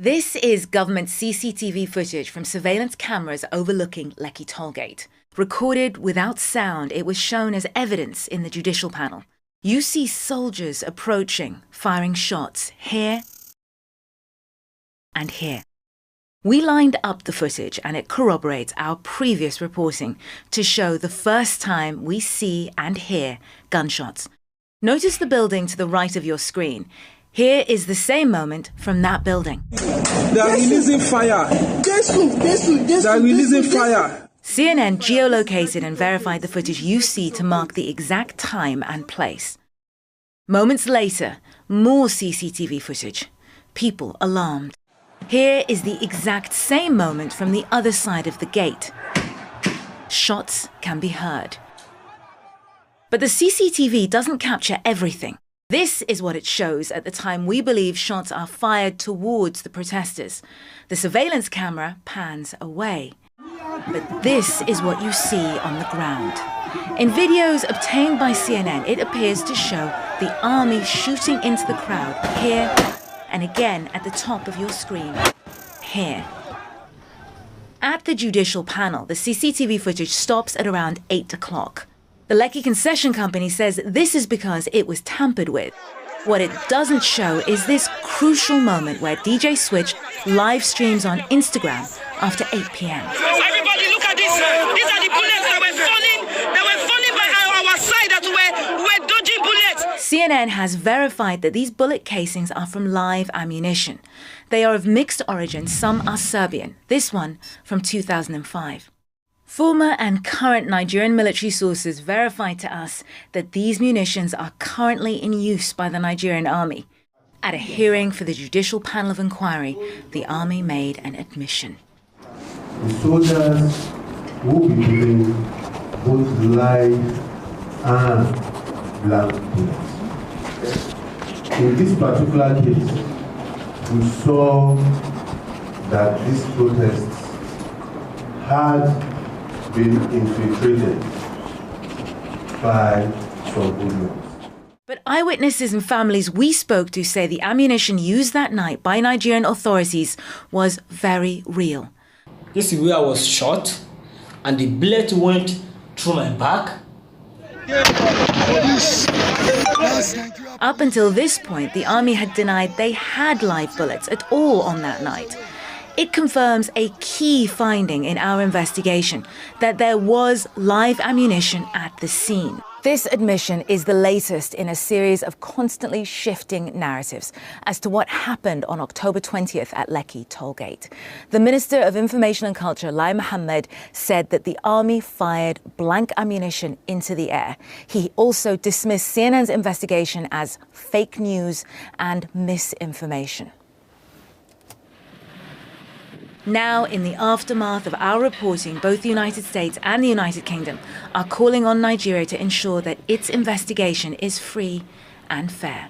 This is government CCTV footage from surveillance cameras overlooking Lekki Tollgate. Recorded without sound, it was shown as evidence in the judicial panel. You see soldiers approaching, firing shots here and here. We lined up the footage and it corroborates our previous reporting to show the first time we see and hear gunshots. Notice the building to the right of your screen. Here is the same moment from that building. They are releasing fire. They are releasing fire. CNN geolocated and verified the footage you see to mark the exact time and place. Moments later, more CCTV footage. People alarmed. Here is the exact same moment from the other side of the gate. Shots can be heard. But the CCTV doesn't capture everything. This is what it shows at the time we believe shots are fired towards the protesters. The surveillance camera pans away. But this is what you see on the ground. In videos obtained by CNN, it appears to show the army shooting into the crowd here and again at the top of your screen here. At the judicial panel, the CCTV footage stops at around 8 o'clock. The Lekki concession company says this is because it was tampered with. What it doesn't show is this crucial moment where DJ Switch live streams on Instagram after 8 p.m. Everybody look at this. These are the bullets that were falling. They were falling by our side that were dodging bullets. CNN has verified that these bullet casings are from live ammunition. They are of mixed origin. Some are Serbian. This one from 2005. Former and current Nigerian military sources verified to us that these munitions are currently in use by the Nigerian army. At a hearing for the Judicial Panel of Inquiry, the army made an admission. The soldiers will be given both live and blank bullets. In this particular case, we saw that these protests had been infiltrated by some hoodlums. But eyewitnesses and families we spoke to say the ammunition used that night by Nigerian authorities was very real. This is where I was shot, and the bullet went through my back. Up until this point, the army had denied they had live bullets at all on that night. It confirms a key finding in our investigation, that there was live ammunition at the scene. This admission is the latest in a series of constantly shifting narratives as to what happened on October 20th at Lekki Tollgate. The Minister of Information and Culture, Lai Mohammed, said that the army fired blank ammunition into the air. He also dismissed CNN's investigation as fake news and misinformation. Now, in the aftermath of our reporting, both the United States and the United Kingdom are calling on Nigeria to ensure that its investigation is free and fair.